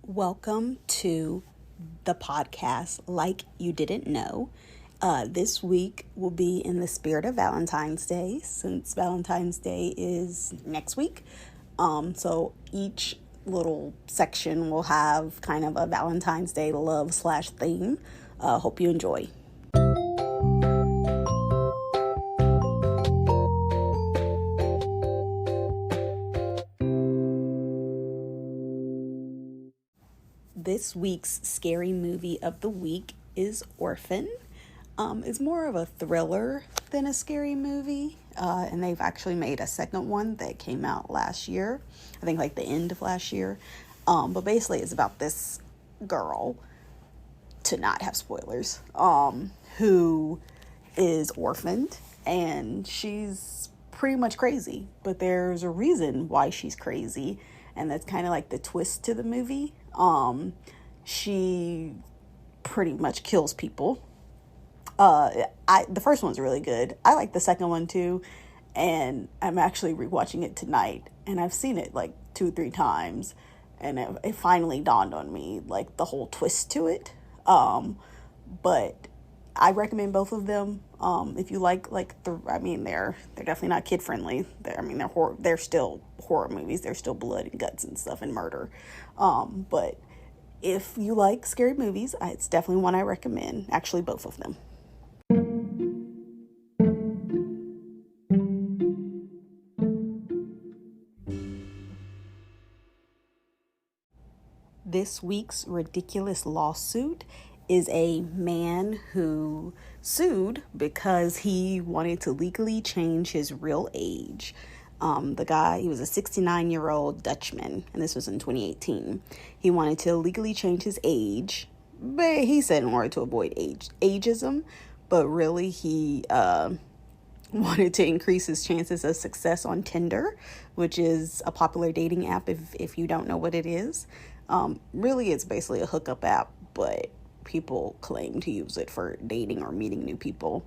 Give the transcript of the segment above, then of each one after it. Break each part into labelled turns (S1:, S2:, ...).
S1: Welcome to the podcast Like You Didn't Know. This week will be in the spirit of Valentine's Day, since Valentine's Day is next week. So each little section will have kind of a Valentine's Day love/theme. Hope you enjoy. This week's scary movie of the week is Orphan. It's more of a thriller than a scary movie. And they've actually made a second one that came out last year. I think like the end of last year. But basically it's about this girl, to not have spoilers, who is orphaned, and she's pretty much crazy. But there's a reason why she's crazy, and that's kind of like the twist to the movie. She pretty much kills people. The first one's really good. I like the second one too, and I'm actually rewatching it tonight, and I've seen it like 2-3 times, and it finally dawned on me, like, the whole twist to it. But I recommend both of them. If you like they're definitely not kid friendly. They're still horror movies. There's still blood and guts and stuff and murder. But if you like scary movies, it's definitely one I recommend. Actually, both of them. This week's ridiculous lawsuit is a man who sued because he wanted to legally change his real age. He was a 69-year-old Dutchman, and this was in 2018. He wanted to legally change his age, but he said in order to avoid ageism, but really he wanted to increase his chances of success on Tinder, which is a popular dating app if you don't know what it is. Really, it's basically a hookup app, but people claim to use it for dating or meeting new people.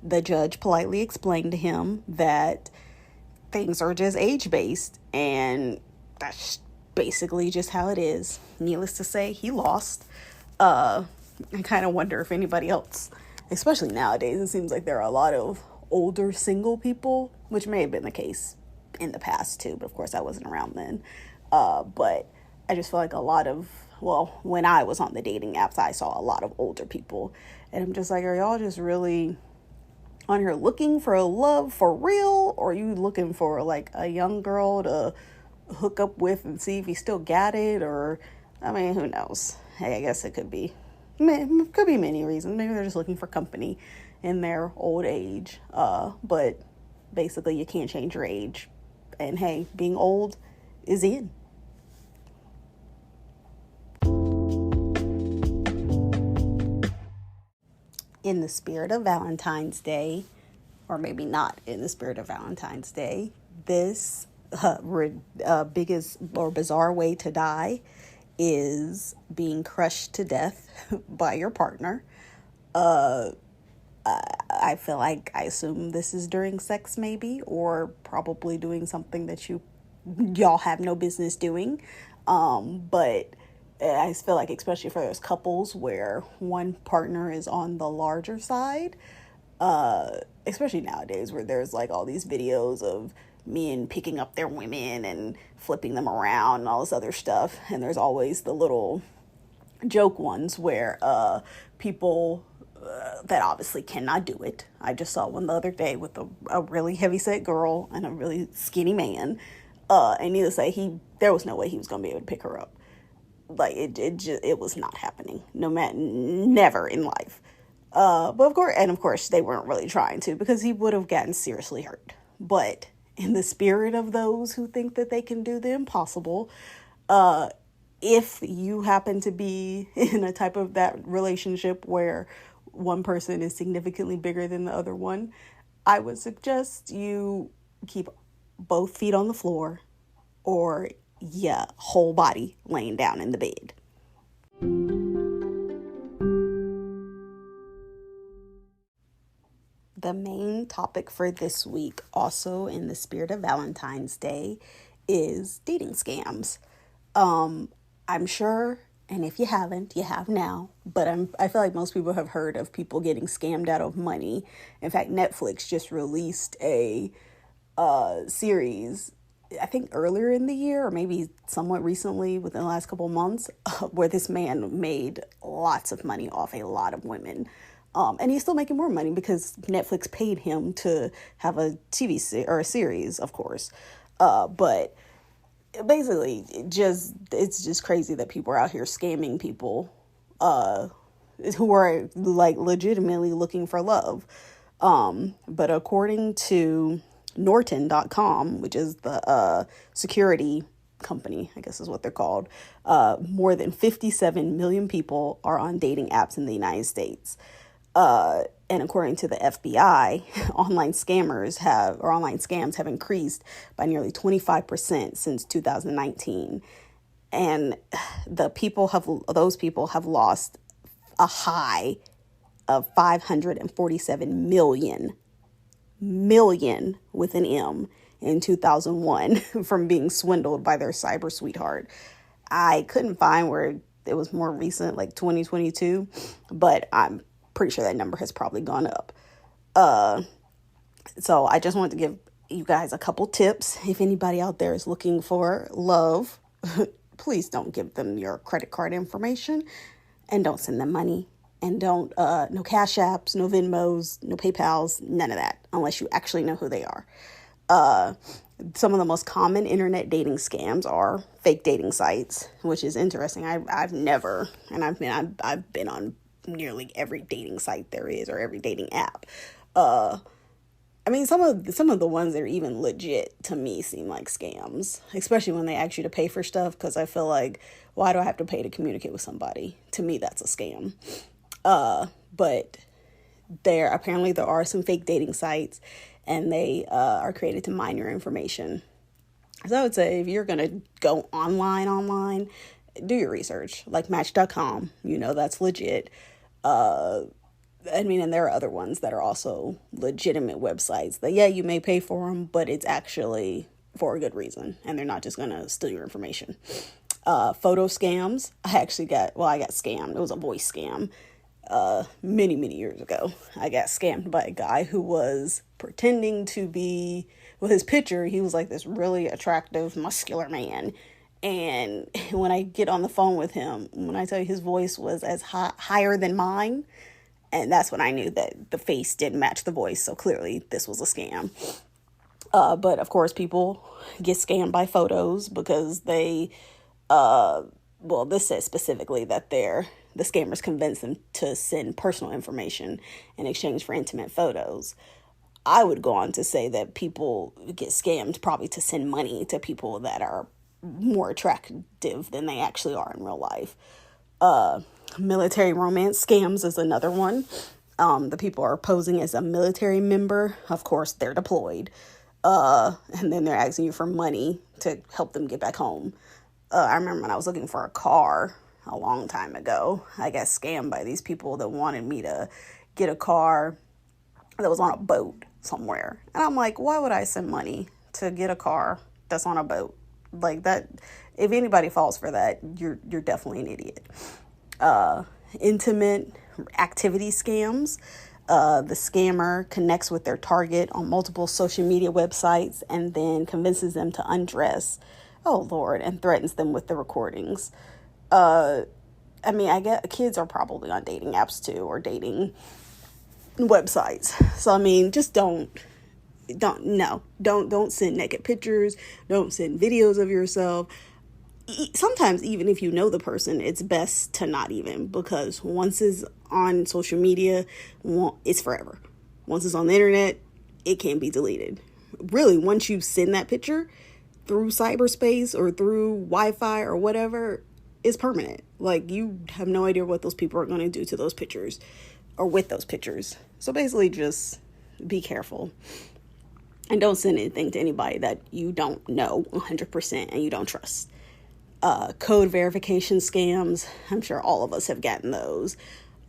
S1: The judge politely explained to him that things are just age-based, and that's basically just how it is. Needless to say, he lost. I kind of wonder if anybody else, especially nowadays, it seems like there are a lot of older single people, which may have been the case in the past too, but of course I wasn't around then. But I just feel like when I was on the dating apps, I saw a lot of older people, and I'm just like, are y'all just really on here looking for a love for real, or are you looking for like a young girl to hook up with and see if you still got it? Or, I mean, who knows? Hey, I guess it could be many reasons. Maybe they're just looking for company in their old age. But basically you can't change your age, and hey, being old is in. In the spirit of Valentine's Day, or maybe not in the spirit of Valentine's Day, this biggest or bizarre way to die is being crushed to death by your partner. I feel like, I assume this is during sex maybe, or probably doing something that y'all have no business doing. But I feel like, especially for those couples where one partner is on the larger side, especially nowadays where there's like all these videos of men picking up their women and flipping them around and all this other stuff. And there's always the little joke ones where people that obviously cannot do it. I just saw one the other day with a really heavyset girl and a really skinny man. And needless to say, there was no way he was going to be able to pick her up. Like, it was not happening. Never in life. But of course, they weren't really trying to, because he would have gotten seriously hurt. But in the spirit of those who think that they can do the impossible, if you happen to be in a type of that relationship where one person is significantly bigger than the other one, I would suggest you keep both feet on the floor, or whole body laying down in the bed. The main topic for this week, also in the spirit of Valentine's Day, is dating scams. I'm sure, and if you haven't, you have now. But I feel like most people have heard of people getting scammed out of money. In fact, Netflix just released a series, I think earlier in the year, or maybe somewhat recently within the last couple of months, where this man made lots of money off a lot of women. And he's still making more money because Netflix paid him to have a or a series, of course. But basically, it's just crazy that people are out here scamming people who are like legitimately looking for love. But according to Norton.com, which is the security company, I guess is what they're called, more than 57 million people are on dating apps in the United States. And according to the FBI, online scams have increased by nearly 25% since 2019. And those people have lost a high of 547 million with an M in 2001 from being swindled by their cyber sweetheart. I couldn't find where it was more recent, like 2022, but I'm pretty sure that number has probably gone up. So I just wanted to give you guys a couple tips. If anybody out there is looking for love, please don't give them your credit card information, and don't send them money, and don't, no Cash Apps, no Venmos, no PayPals, none of that, unless you actually know who they are. Some of the most common internet dating scams are fake dating sites, which is interesting. I've never, and I've been on nearly every dating site there is, or every dating app. I mean, some of the ones that are even legit to me seem like scams, especially when they ask you to pay for stuff, because I feel like, why do I have to pay to communicate with somebody? To me, that's a scam. But there are some fake dating sites, and they are created to mine your information. So I would say, if you're going to go online, do your research, like Match.com, that's legit. And there are other ones that are also legitimate websites that, you may pay for them, but it's actually for a good reason, and they're not just going to steal your information. Photo scams. I got scammed. It was a voice scam. Many, many years ago, I got scammed by a guy who was pretending to be, with his picture, he was like this really attractive, muscular man. And when I get on the phone with him, when I tell you his voice was higher than mine, and that's when I knew that the face didn't match the voice. So clearly this was a scam. But of course, people get scammed by photos because they, this says specifically that the scammers convince them to send personal information in exchange for intimate photos. I would go on to say that people get scammed probably to send money to people that are more attractive than they actually are in real life. Military romance scams is another one. The people are posing as a military member. Of course, they're deployed. And then they're asking you for money to help them get back home. I remember when I was looking for a car a long time ago, I got scammed by these people that wanted me to get a car that was on a boat somewhere. And I'm like, why would I send money to get a car that's on a boat? Like that, if anybody falls for that, you're definitely an idiot. Intimate activity scams. The scammer connects with their target on multiple social media websites and then convinces them to undress, and threatens them with the recordings. I guess kids are probably on dating apps too, or dating websites. So just don't send naked pictures. Don't send videos of yourself. Sometimes even if you know the person, it's best to not even, because once it's on social media, it's forever. Once it's on the internet, it can't be deleted. Really, once you send that picture through cyberspace or through Wi-Fi or whatever, it's permanent. Like, you have no idea what those people are going to do to those pictures or with those pictures. So basically, just be careful. And don't send anything to anybody that you don't know 100% and you don't trust. Code verification scams. I'm sure all of us have gotten those.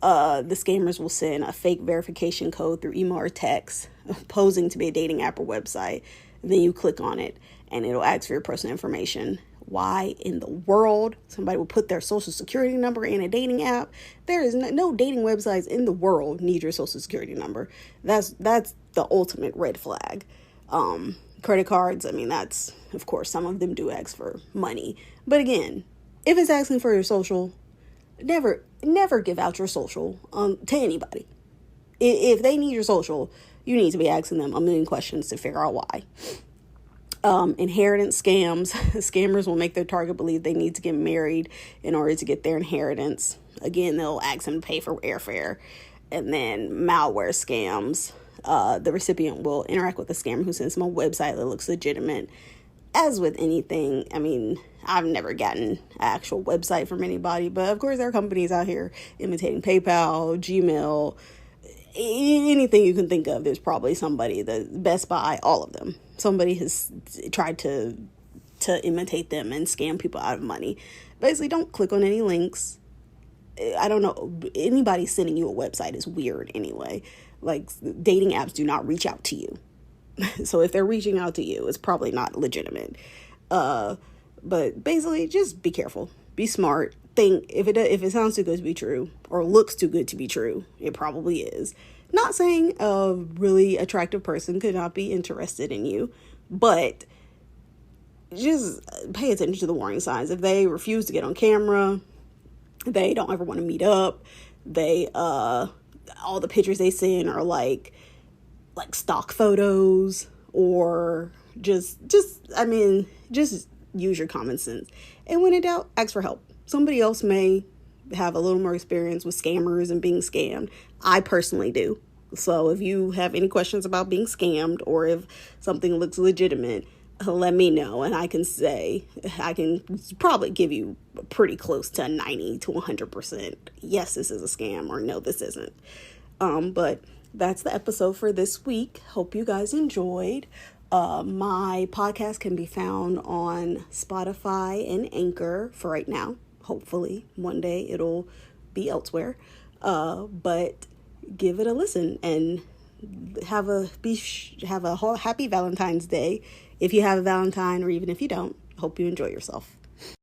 S1: The scammers will send a fake verification code through email or text, posing to be a dating app or website. Then you click on it, and it'll ask for your personal information. why in the world somebody would put their social security number in a dating app. There is no dating websites in the world need your social security number. That's the ultimate red flag. Credit cards, I mean, that's, of course, some of them do ask for money. But again, if it's asking for your social, never give out your social to anybody. If they need your social, you need to be asking them a million questions to figure out why. Inheritance scams. Scammers will make their target believe they need to get married in order to get their inheritance. Again, they'll ask them to pay for airfare. And then malware scams. The recipient will interact with the scammer who sends them a website that looks legitimate. As with anything, I mean, I've never gotten an actual website from anybody, but of course there are companies out here imitating PayPal, Gmail, anything you can think of. There's probably somebody, the Best Buy, all of them. Somebody has tried to imitate them and scam people out of money. Basically, don't click on any links. I don't know. Anybody sending you a website is weird anyway. Like, dating apps do not reach out to you. So if they're reaching out to you, it's probably not legitimate. But basically, just be careful. Be smart. Think if it sounds too good to be true or looks too good to be true, it probably is. Not saying a really attractive person could not be interested in you, but just pay attention to the warning signs. If they refuse to get on camera, they don't ever want to meet up, they all the pictures they send are like stock photos, or just use your common sense. And when in doubt, ask for help. Somebody else may have a little more experience with scammers and being scammed. I personally do. So if you have any questions about being scammed, or if something looks legitimate, let me know, and I can probably give you pretty close to 90 to 100%. Yes, this is a scam, or no, this isn't. But that's the episode for this week. Hope you guys enjoyed. My podcast can be found on Spotify and Anchor for right now. Hopefully one day it'll be elsewhere. But give it a listen, and have a happy Valentine's Day if you have a Valentine, or even if you don't. Hope you enjoy yourself.